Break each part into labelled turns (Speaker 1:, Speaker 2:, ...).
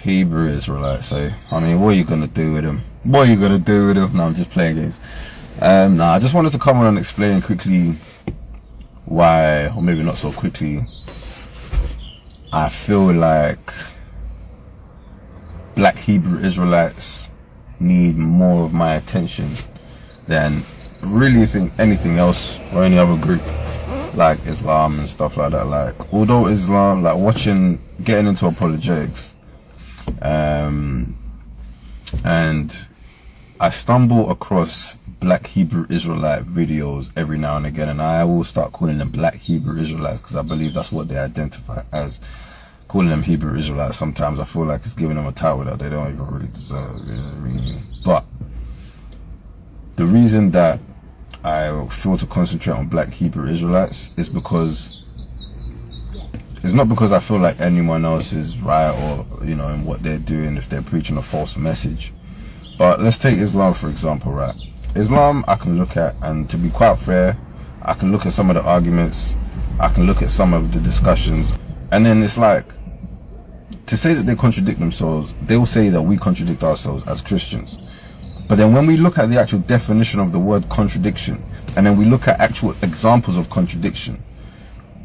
Speaker 1: Hebrew Israelites, eh? I mean, what are you gonna do with them? What are you gonna do with them? No, I'm just playing games. I just wanted to come on and explain quickly why, or maybe not so quickly, I feel like black Hebrew Israelites need more of my attention than really anything else or any other group like Islam and stuff like that. Like, although Islam, like getting into apologetics, and I stumble across black Hebrew Israelite videos every now and again, and I will start calling them black Hebrew Israelites because I believe that's what they identify as. Calling them Hebrew Israelites, sometimes I feel like it's giving them a title that they don't even really deserve, you know what I mean? But the reason that I feel to concentrate on black Hebrew Israelites is because it's not because I feel like anyone else is right or, you know, in what they're doing if they're preaching a false message. But let's take Islam for example, right? Islam I can look at, and to be quite fair, I can look at some of the arguments, I can look at some of the discussions, and then it's like, to say that they contradict themselves, they will say that we contradict ourselves as Christians. But then when we look at the actual definition of the word contradiction, and then we look at actual examples of contradiction,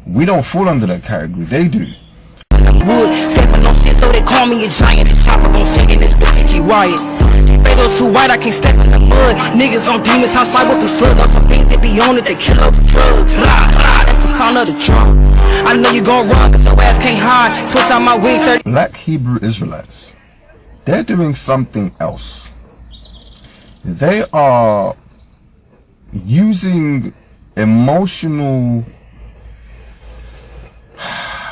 Speaker 1: we don't fall under that category, they do.
Speaker 2: Stepping on shit, so they call me a giant. This chopper gon' sing in this bitch, keep Wyatt. Fatal too white, I can't step in the mud. Niggas on demons house like with them slug on some things they be on it, they kill up for drugs. Blah, blah, that's the sound of the drum. I know you gon' run, cause your ass can't hide. Switch out my wings, 30.
Speaker 1: Black Hebrew Israelites, they're doing something else. They are using emotional,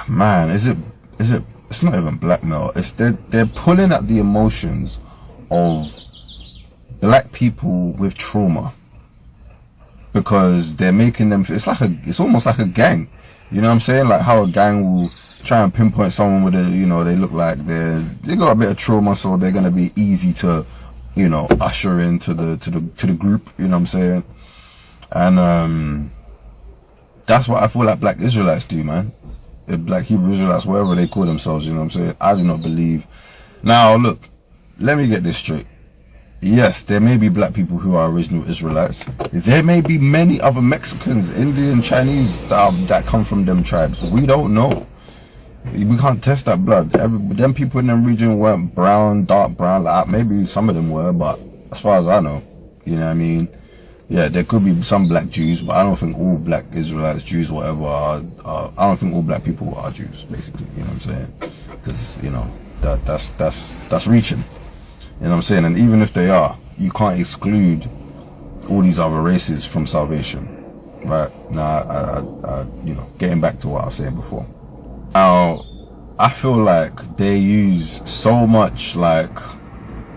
Speaker 1: man, it's not even blackmail, they're pulling at the emotions of black people with trauma, because they're making them, it's almost like a gang, you know what I'm saying? Like how a gang will try and pinpoint someone with a, you know, they look like they got a bit of trauma, so they're gonna be easy to, you know, usher into the group, you know what I'm saying? And that's what I feel like black Israelites do, man. Black Hebrew Israelites, whatever they call themselves, you know what I'm saying? I do not believe. Now look, let me get this straight. Yes, there may be black people who are original Israelites. There may be many other Mexicans, Indian, Chinese that come from them tribes. We don't know. We can't test that blood. Them people in them region weren't brown, dark brown. Like, maybe some of them were, but as far as I know, you know what I mean? Yeah, there could be some black Jews, but I don't think all black Israelites, Jews, whatever, I don't think all black people are Jews, basically, you know what I'm saying? Because, you know, that's reaching, you know what I'm saying? And even if they are, you can't exclude all these other races from salvation, right? Now, you know, getting back to what I was saying before. Now, I feel like they use so much like,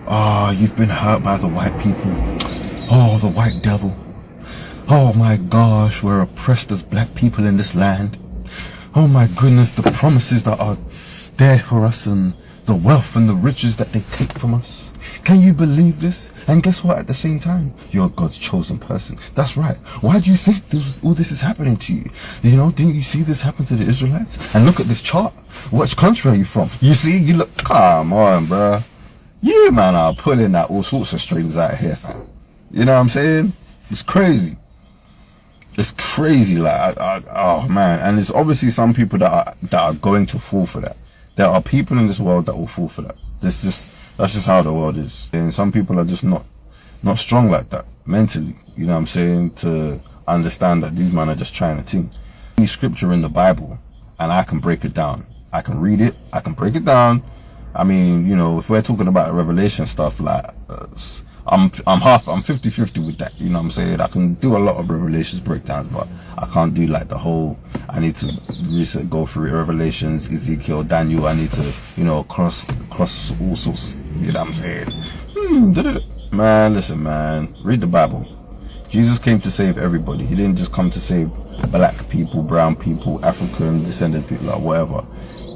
Speaker 1: oh, you've been hurt by the white people. Oh, the white devil. Oh my gosh, we're oppressed as black people in this land. Oh my goodness, the promises that are there for us and the wealth and the riches that they take from us. Can you believe this? And guess what? At the same time, you're God's chosen person. That's right. Why do you think all this is happening to you? You know, didn't you see this happen to the Israelites? And look at this chart. Which country are you from? You see, you look, come on, bruh. You, man, are pulling out all sorts of strings out here, fam. You know what I'm saying? It's crazy. It's crazy, like, oh man. And there's obviously some people that are going to fall for that. There are people in this world that will fall for that. That's just how the world is. And some people are just not strong like that mentally. You know what I'm saying? To understand that these men are just trying to think. Any scripture in the Bible, and I can break it down. I can read it. I can break it down. I mean, you know, if we're talking about Revelation stuff, like, I'm 50-50 with that, you know what I'm saying? I can do a lot of Revelations breakdowns, but I can't do like the whole, I need to go through Revelations, Ezekiel, Daniel, I need to, you know, cross all sorts, you know what I'm saying? Man, listen, man, read the Bible. Jesus came to save everybody. He didn't just come to save black people, brown people, African descendant people, like whatever.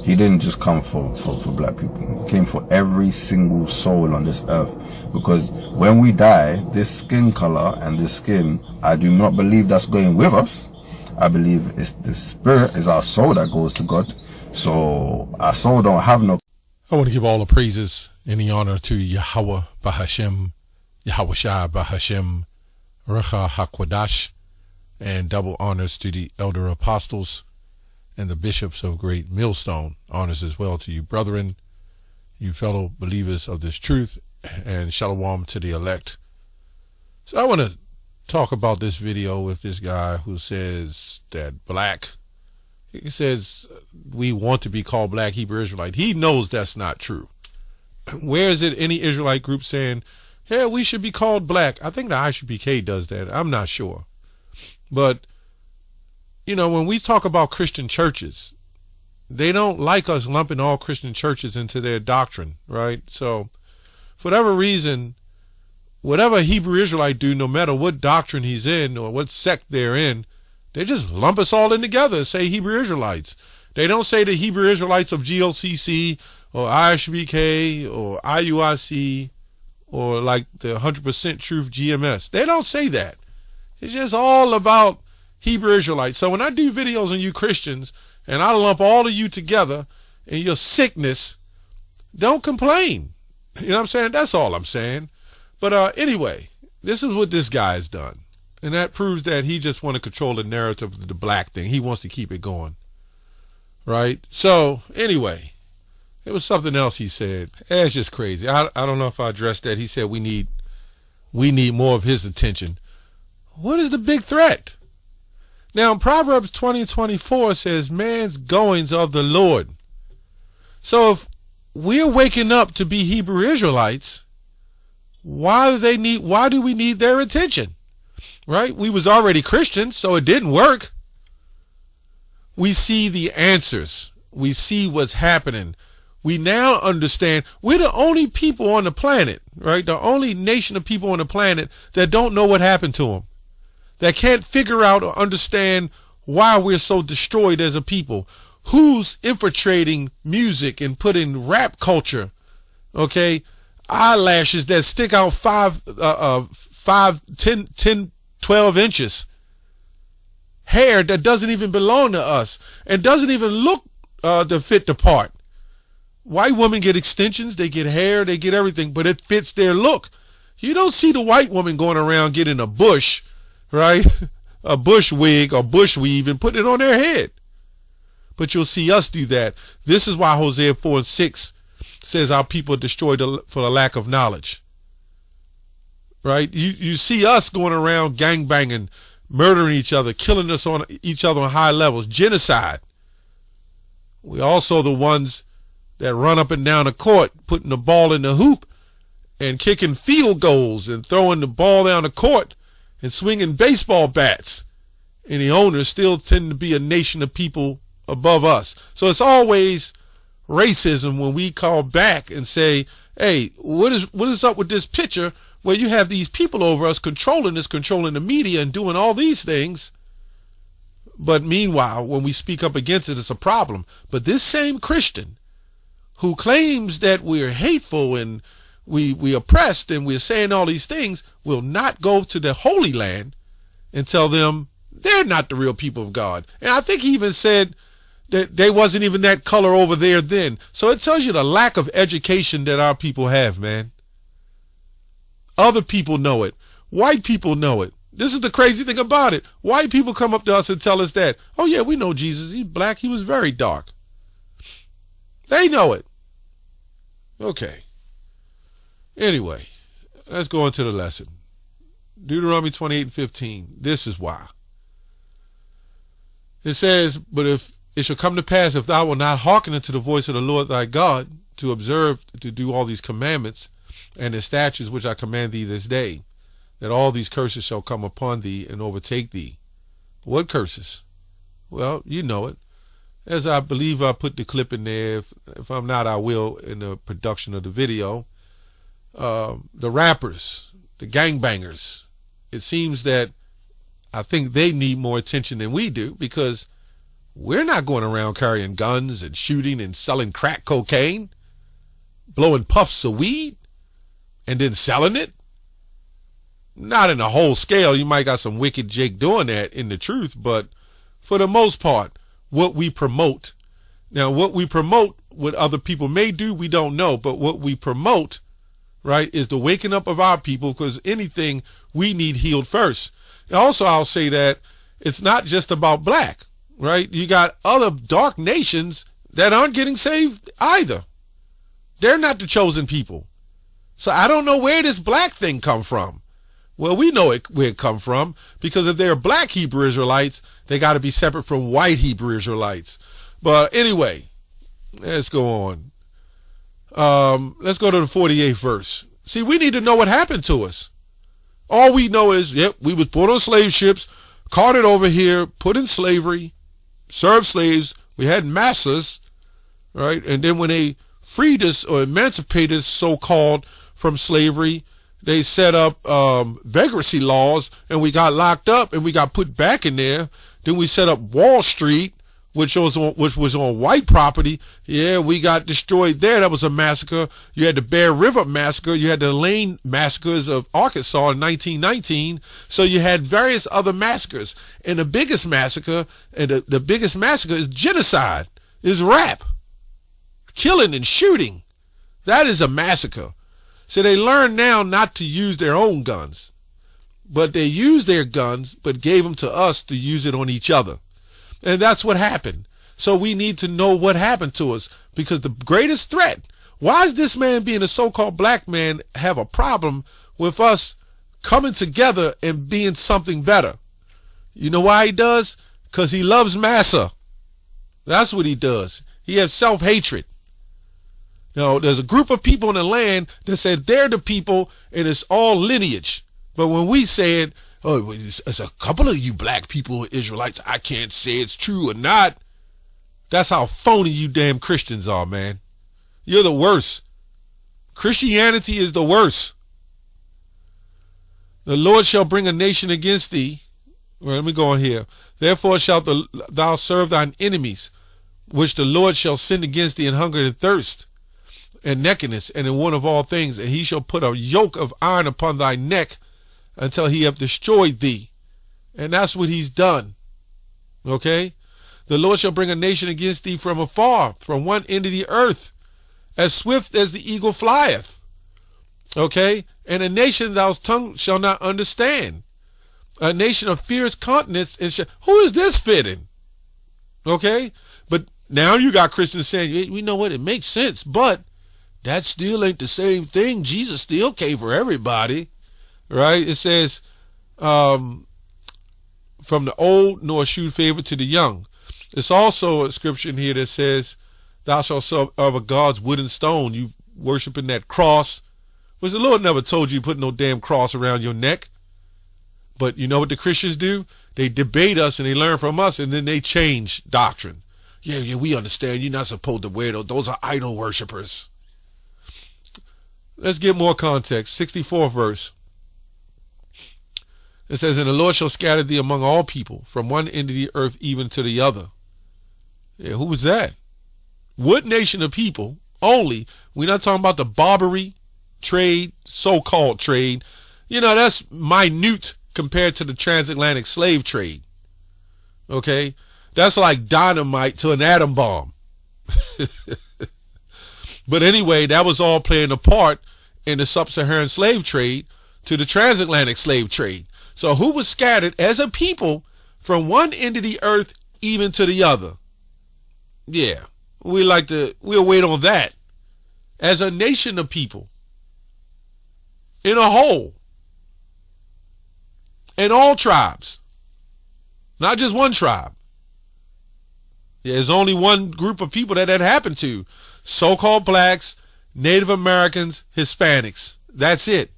Speaker 1: He didn't just come for black people. He came for every single soul on this earth. Because when we die, this skin color and this skin, I do not believe that's going with us. I believe it's the spirit, is our soul that goes to God. So our soul don't have no
Speaker 3: I want to give all the praises and the honor to Yahweh Bahashem, Yahweh Shai Bahashem, Recha HaKwadash, and double honors to the elder apostles and the bishops of Great Millstone. Honors as well to you, brethren, you fellow believers of this truth, and shalom to the elect. So I want to talk about this video with this guy who says that black, he says we want to be called Black Hebrew Israelite. He knows that's not true. Where is it any Israelite group saying, yeah, we should be called black? I think the ISUPK does that. I'm not sure. But, you know, when we talk about Christian churches, they don't like us lumping all Christian churches into their doctrine, right? So for whatever reason, whatever a Hebrew Israelite do, no matter what doctrine he's in or what sect they're in, they just lump us all in together and say Hebrew Israelites. They don't say the Hebrew Israelites of GOCC or ISBK or IUIC or like the 100% Truth GMS. They don't say that. It's just all about Hebrew Israelites. So when I do videos on you Christians and I lump all of you together in your sickness, don't complain. You know what I'm saying? That's all I'm saying. But anyway, this is what this guy has done. And that proves that he just want to control the narrative of the black thing. He wants to keep it going. Right? So, anyway, it was something else he said. It's just crazy. I don't know if I addressed that. He said we need more of his attention. What is the big threat? Now, Proverbs 20:24 says, man's goings of the Lord. So if we're waking up to be Hebrew Israelites, why do we need their attention? Right? We was already Christians, so it didn't work. We see the answers. We see what's happening. We now understand we're the only people on the planet, right? The only nation of people on the planet that don't know what happened to them, that can't figure out or understand why we're so destroyed as a people. Who's infiltrating music and putting rap culture, okay? Eyelashes that stick out 10, 12 inches. Hair that doesn't even belong to us and doesn't even look to fit the part. White women get extensions, they get hair, they get everything, but it fits their look. You don't see the white woman going around getting a bush, right? A bush wig or bush weave and putting it on their head. But you'll see us do that. This is why Hosea 4:6 says our people are destroyed for the lack of knowledge. Right? You see us going around gangbanging, murdering each other, killing us on each other on high levels, genocide. We also the ones that run up and down the court, putting the ball in the hoop and kicking field goals and throwing the ball down the court and swinging baseball bats. And the owners still tend to be a nation of people above us. So it's always racism when we call back and say, hey, what is up with this picture where you have these people over us controlling the media and doing all these things. But meanwhile, when we speak up against it, it's a problem. But this same Christian who claims that we're hateful and we oppressed and we're saying all these things will not go to the Holy Land and tell them they're not the real people of God. And I think he even said that they wasn't even that color over there then. So it tells you the lack of education that our people have, man. Other people know it. White people know it. This is the crazy thing about it. White people come up to us and tell us that, oh yeah, we know Jesus. He's black. He was very dark. They know it. Okay. Anyway, let's go into the lesson. Deuteronomy 28:15. This is why. It says, but if it shall come to pass, if thou wilt not hearken unto the voice of the Lord thy God, to observe, to do all these commandments and the statutes which I command thee this day, that all these curses shall come upon thee and overtake thee. What curses? Well, you know it. As I believe I put the clip in there. If I'm not, I will in the production of the video. The rappers, the gangbangers. It seems that I think they need more attention than we do, because we're not going around carrying guns and shooting and selling crack cocaine, blowing puffs of weed and then selling it. Not in a whole scale. You might got some wicked Jake doing that in the truth, but for the most part, what we promote Now, what we promote, what other people may do, we don't know. But what we promote, right, is the waking up of our people, because anything we need healed first. And also, I'll say that it's not just about black, right? You got other dark nations that aren't getting saved either. They're not the chosen people. So I don't know where this black thing come from. Well, we know where it come from, because if they're black Hebrew Israelites, they got to be separate from white Hebrew Israelites. But anyway, let's go on. Let's go to the 48th verse. See, we need to know what happened to us. All we know is, yep, we was put on slave ships, carted over here, put in slavery, served slaves. We had masters, right? And then when they freed us or emancipated us, so-called, from slavery, they set up vagrancy laws, and we got locked up and we got put back in there. Then we set up Wall Street, which was on white property. Yeah, we got destroyed there. That was a massacre. You had the Bear River massacre. You had the Lane massacres of Arkansas in 1919. So you had various other massacres. And the biggest massacre, is genocide, is rap. Killing and shooting. That is a massacre. So they learn now not to use their own guns. But they used their guns, but gave them to us to use it on each other. And that's what happened. So we need to know what happened to us, because the greatest threat, why is this man being a so-called black man have a problem with us coming together and being something better? You know why he does? Because he loves massa. That's what he does. He has self-hatred. Now, there's a group of people in the land that said they're the people and it's all lineage. But when we said, oh, it's a couple of you black people, Israelites, I can't say it's true or not. That's how phony you damn Christians are, man. You're the worst. Christianity is the worst. The Lord shall bring a nation against thee. Well, let me go on here. Therefore shalt thou serve thine enemies, which the Lord shall send against thee in hunger and thirst, and nakedness, and in want of all things. And he shall put a yoke of iron upon thy neck, until he have destroyed thee. And that's what he's done. Okay? The Lord shall bring a nation against thee from afar, from one end of the earth, as swift as the eagle flieth. Okay? And a nation those tongue shall not understand. A nation of fierce countenance. And who is this fitting? Okay? But now you got Christians saying, we know what, it makes sense, but that still ain't the same thing. Jesus still came for everybody. Right? It says, from the old nor shew favor to the young. It's also a scripture in here that says, thou shalt serve a God's wooden stone. You worshiping that cross. Which the Lord never told you put no damn cross around your neck. But you know what the Christians do? They debate us and they learn from us, and then they change doctrine. Yeah, we understand. You're not supposed to wear those. Those are idol worshipers. Let's get more context. 64th verse. It says, and the Lord shall scatter thee among all people, from one end of the earth even to the other. Yeah, who was that? What nation of people only? We're not talking about the Barbary trade, so-called trade. You know, that's minute compared to the transatlantic slave trade. Okay? That's like dynamite to an atom bomb. But anyway, that was all playing a part in the sub-Saharan slave trade to the transatlantic slave trade. So who was scattered as a people from one end of the earth even to the other? Yeah, we'll wait on that. As a nation of people, in a whole, in all tribes, not just one tribe. There's only one group of people that happened to. So-called blacks, Native Americans, Hispanics. That's it.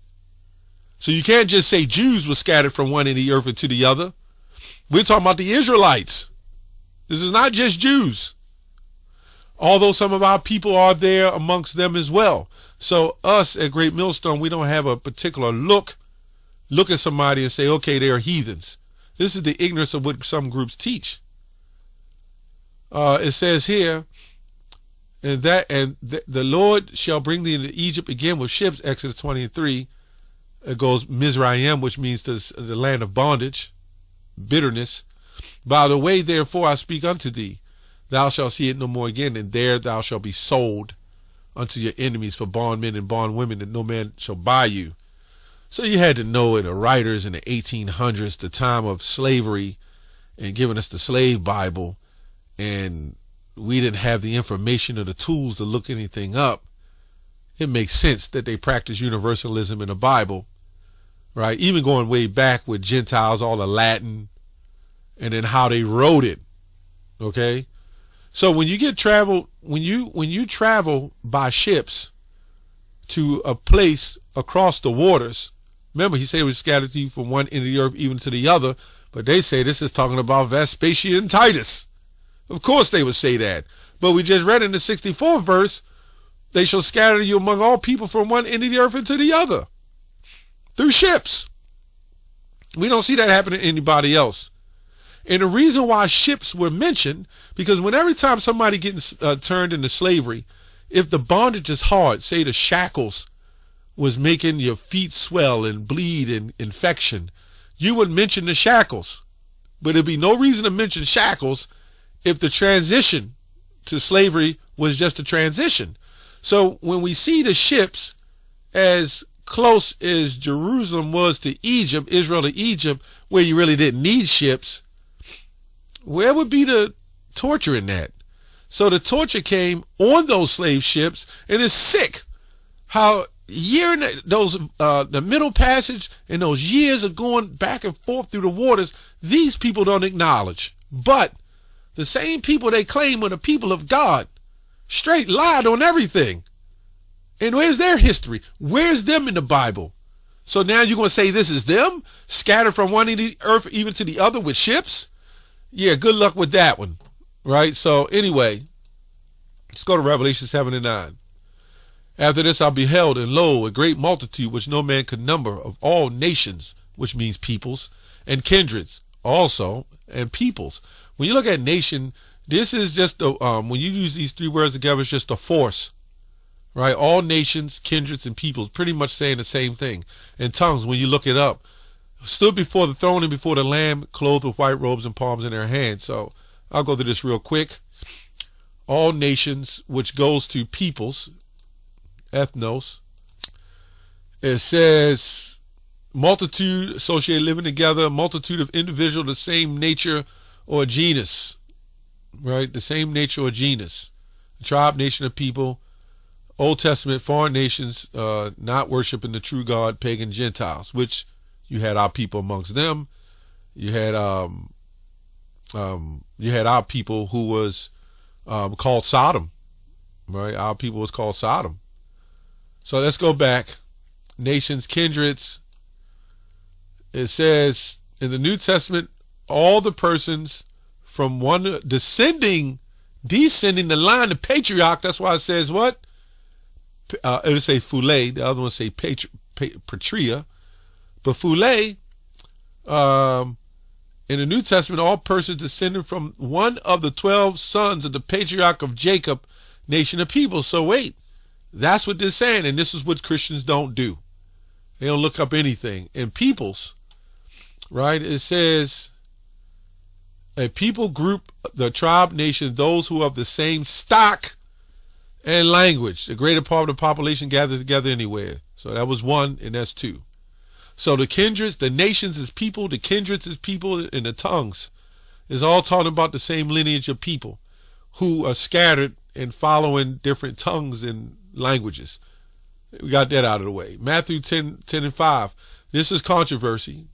Speaker 3: So you can't just say Jews were scattered from one end of the earth to the other. We're talking about the Israelites. This is not just Jews. Although some of our people are there amongst them as well. So us at Great Millstone, we don't have a particular look at somebody and say, okay, they're heathens. This is the ignorance of what some groups teach. It says here, the Lord shall bring thee into Egypt again with ships, Exodus 23. It goes Mizraim, which means the land of bondage, bitterness. By the way, therefore, I speak unto thee, thou shalt see it no more again, and there thou shalt be sold unto your enemies for bondmen and bondwomen, that no man shall buy you. So you had to know it, the writers in the 1800s, the time of slavery, and giving us the slave Bible, and we didn't have the information or the tools to look anything up. It makes sense that they practice universalism in the Bible, right? Even going way back with Gentiles, all the Latin, and then how they wrote it. Okay, so when you travel by ships to a place across the waters, remember he said it was scattered to you from one end of the earth even to the other, but they say this is talking about Vespasian and Titus. Of course they would say that, but we just read in the 64th verse, they shall scatter you among all people from one end of the earth into the other through ships. We don't see that happening to anybody else. And the reason why ships were mentioned, because every time somebody gets turned into slavery, if the bondage is hard, say the shackles was making your feet swell and bleed and infection, you would mention the shackles. But there'd be no reason to mention shackles if the transition to slavery was just a transition. So when we see the ships as close as Jerusalem was to Egypt, Israel to Egypt, where you really didn't need ships, where would be the torture in that? So the torture came on those slave ships, and it's sick how the middle passage and those years of going back and forth through the waters, these people don't acknowledge. But the same people they claim were the people of God straight lied on everything. And where's their history? Where's them in the Bible? So now you're going to say this is them scattered from one end of the earth even to the other with ships? Yeah, good luck with that one, right? So anyway, let's go to Revelation 7 and 9. After this I beheld, and lo, a great multitude which no man could number, of all nations, which means peoples, and kindreds also, and peoples. When you look at nation, this is just when you use these three words together, it's just a force, right? All nations, kindreds, and peoples, pretty much saying the same thing. And tongues, when you look it up, stood before the throne and before the Lamb, clothed with white robes and palms in their hands. So I'll go through this real quick. All nations, which goes to peoples, ethnos. It says multitude associated living together, multitude of individual, the same nature or genus, right? The same nature or genus. Tribe, nation of people. Old Testament, foreign nations, not worshiping the true God, pagan Gentiles, which you had our people amongst them. You had our people who was called Sodom, right? Our people was called Sodom. So let's go back. Nations, kindreds. It says in the New Testament, all the persons from one descending the line of patriarch. That's why it says what? It would say Phule. The other one say Patria. But Phule, in the New Testament, all persons descended from one of the 12 sons of the patriarch of Jacob, nation of people. So wait, that's what they're saying. And this is what Christians don't do. They don't look up anything. And peoples, right? It says a people group, the tribe, nation, those who have the same stock and language. The greater part of the population gathered together anywhere. So that was one, and that's two. So the kindreds, the nations is people, the kindreds is people, and the tongues is all talking about the same lineage of people who are scattered and following different tongues and languages. We got that out of the way. Matthew 10 and 5. This is controversial,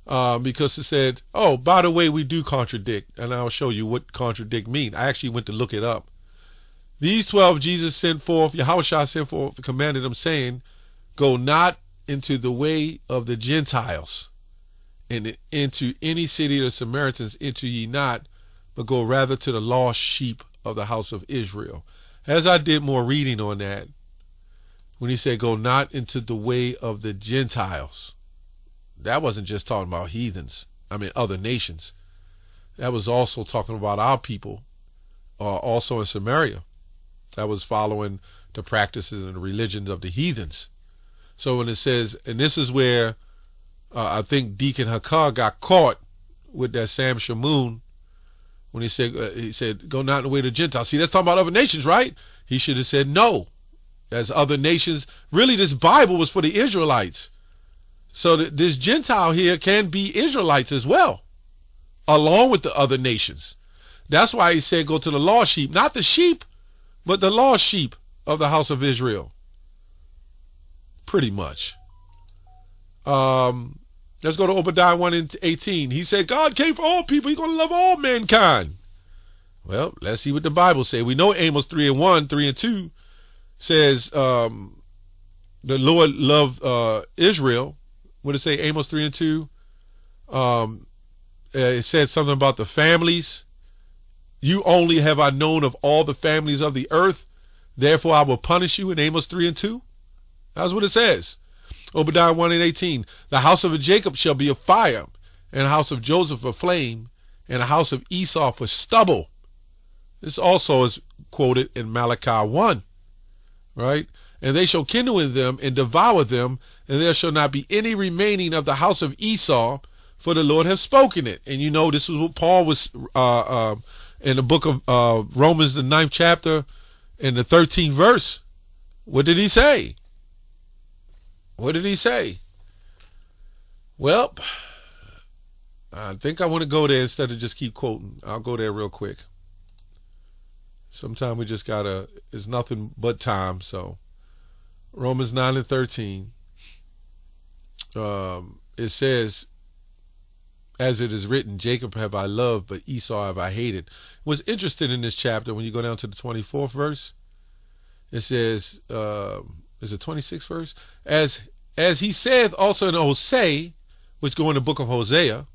Speaker 3: because it said, oh, by the way, we do contradict, and I'll show you what contradict mean. I actually went to look it up. These 12 Jesus sent forth, Yahushua sent forth, commanded them, saying, go not into the way of the Gentiles, and into any city of the Samaritans enter ye not, but go rather to the lost sheep of the house of Israel. As I did more reading on that, when he said go not into the way of the Gentiles, that wasn't just talking about heathens, other nations. That was also talking about our people, also in Samaria, that was following the practices and the religions of the heathens. So when it says, and this is where I think Deacon Hakar got caught with that Sam Shamoon, when he said, go not in the way of the Gentiles. See, that's talking about other nations, right? He should have said no. As other nations, really this Bible was for the Israelites. So this Gentile here can be Israelites as well, along with the other nations. That's why he said go to the lost sheep, not the sheep, but the lost sheep of the house of Israel. Pretty much. Let's go to Obadiah 1:18. He said God came for all people. He's going to love all mankind. Well, let's see what the Bible says. We know Amos 3:1, 3:2 says the Lord loved Israel. What did it say? Amos 3:2. It said something about the families. You only have I known of all the families of the earth. Therefore I will punish you in Amos 3:2. That's what it says. Obadiah 1:18. The house of Jacob shall be a fire, and the house of Joseph a flame, and the house of Esau for stubble. This also is quoted in Malachi 1, right? And they shall kindle in them and devour them, and there shall not be any remaining of the house of Esau, for the Lord hath spoken it. And you know, this is what Paul was in the book of Romans, the 9th chapter, in the 13th verse. What did he say? What did he say? Well, I think I want to go there instead of just keep quoting. I'll go there real quick. Sometimes we just gotta, it's nothing but time. So Romans 9:13, it says, as it is written, Jacob have I loved, but Esau have I hated. What's interesting in this chapter, when you go down to the 24th verse, it says, is it 26th verse? As he saith also in Hosea, which go in the book of Hosea,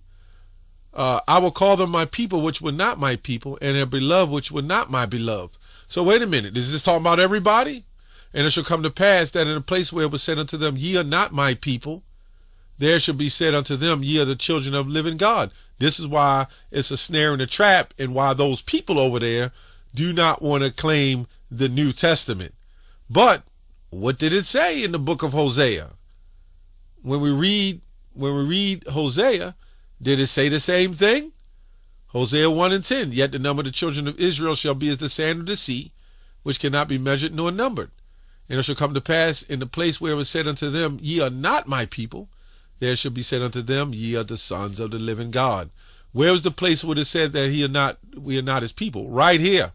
Speaker 3: I will call them my people, which were not my people, and their beloved, which were not my beloved. So wait a minute. Is this talking about everybody? And it shall come to pass that in a place where it was said unto them, ye are not my people, there shall be said unto them, ye are the children of living God. This is why it's a snare and a trap, and why those people over there do not want to claim the New Testament. But what did it say in the book of Hosea? When we read Hosea, did it say the same thing? Hosea 1:10, yet the number of the children of Israel shall be as the sand of the sea, which cannot be measured nor numbered. And it shall come to pass in the place where it was said unto them, ye are not my people, there shall be said unto them, ye are the sons of the living God. Where was the place where it said that we are not his people? Right here.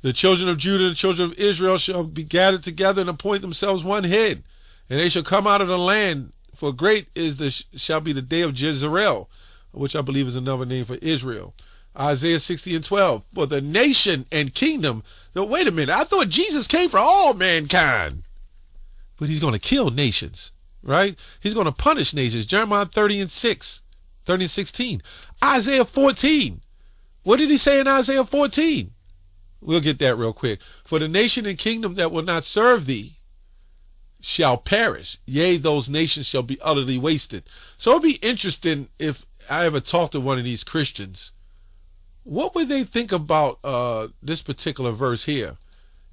Speaker 3: The children of Judah and the children of Israel shall be gathered together and appoint themselves one head, and they shall come out of the land, for great shall be the day of Jezreel, which I believe is another name for Israel. Isaiah 60:12, for the nation and kingdom. Now, wait a minute, I thought Jesus came for all mankind, but he's going to kill nations, right? He's going to punish nations. Jeremiah 30:16. Isaiah 14. What did he say in Isaiah 14? We'll get that real quick. For the nation and kingdom that will not serve thee shall perish. Yea, those nations shall be utterly wasted. So it'd be interesting if I ever talked to one of these Christians. What would they think about this particular verse here?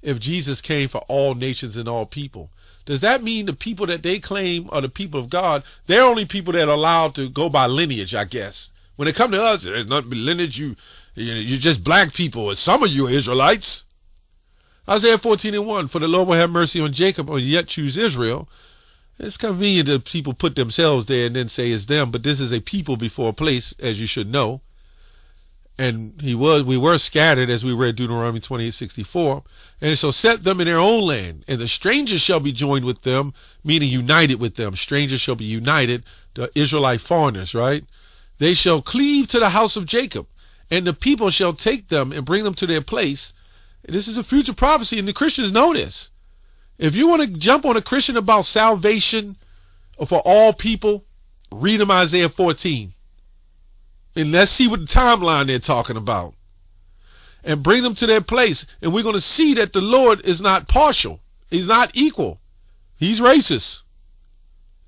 Speaker 3: If Jesus came for all nations and all people, does that mean the people that they claim are the people of God, they're only people that are allowed to go by lineage, I guess? When it come to us, there's nothing but lineage. You're just black people, or some of you are Israelites. Isaiah 14:1, for the Lord will have mercy on Jacob, or yet choose Israel. It's convenient that people put themselves there and then say it's them, but this is a people before a place, as you should know. And we were scattered, as we read Deuteronomy 28:64, and it shall set them in their own land, and the strangers shall be joined with them, meaning united with them. Strangers shall be united, the Israelite foreigners, right? They shall cleave to the house of Jacob, and the people shall take them and bring them to their place. This is a future prophecy, and the Christians know this. If you want to jump on a Christian about salvation for all people, read them Isaiah 14. And let's see what the timeline they're talking about. And bring them to their place. And we're going to see that the Lord is not partial. He's not equal. He's racist.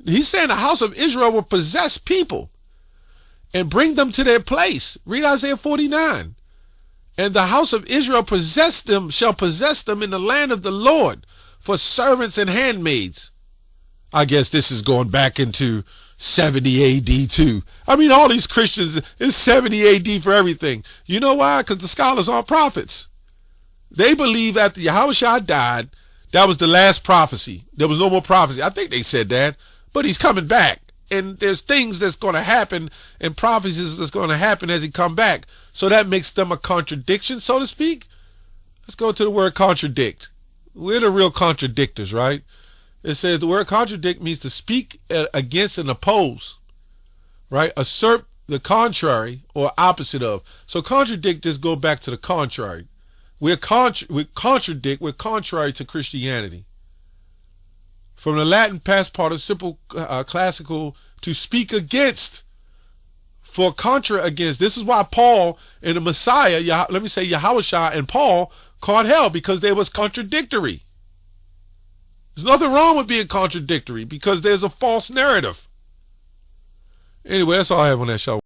Speaker 3: He's saying the house of Israel will possess people and bring them to their place. Read Isaiah 49. And the house of Israel shall possess them in the land of the Lord for servants and handmaids. I guess this is going back into 70 AD too. I mean, all these Christians, it's 70 AD for everything. You know why? Because the scholars aren't prophets. They believe after Yahushua died, that was the last prophecy. There was no more prophecy. I think they said that, but he's coming back. And there's things that's going to happen and prophecies that's going to happen as he come back. So that makes them a contradiction, so to speak. Let's go to the word contradict. We're the real contradictors, right? It says the word contradict means to speak against and oppose, right? Assert the contrary or opposite of. So contradict just go back to the contrary. We're contradict, we're contrary to Christianity. From the Latin past participle classical, to speak against, for contra against. This is why Paul and the Messiah, let me say Yahushua and Paul, caught hell, because they was contradictory. There's nothing wrong with being contradictory because there's a false narrative. Anyway, that's all I have on that show.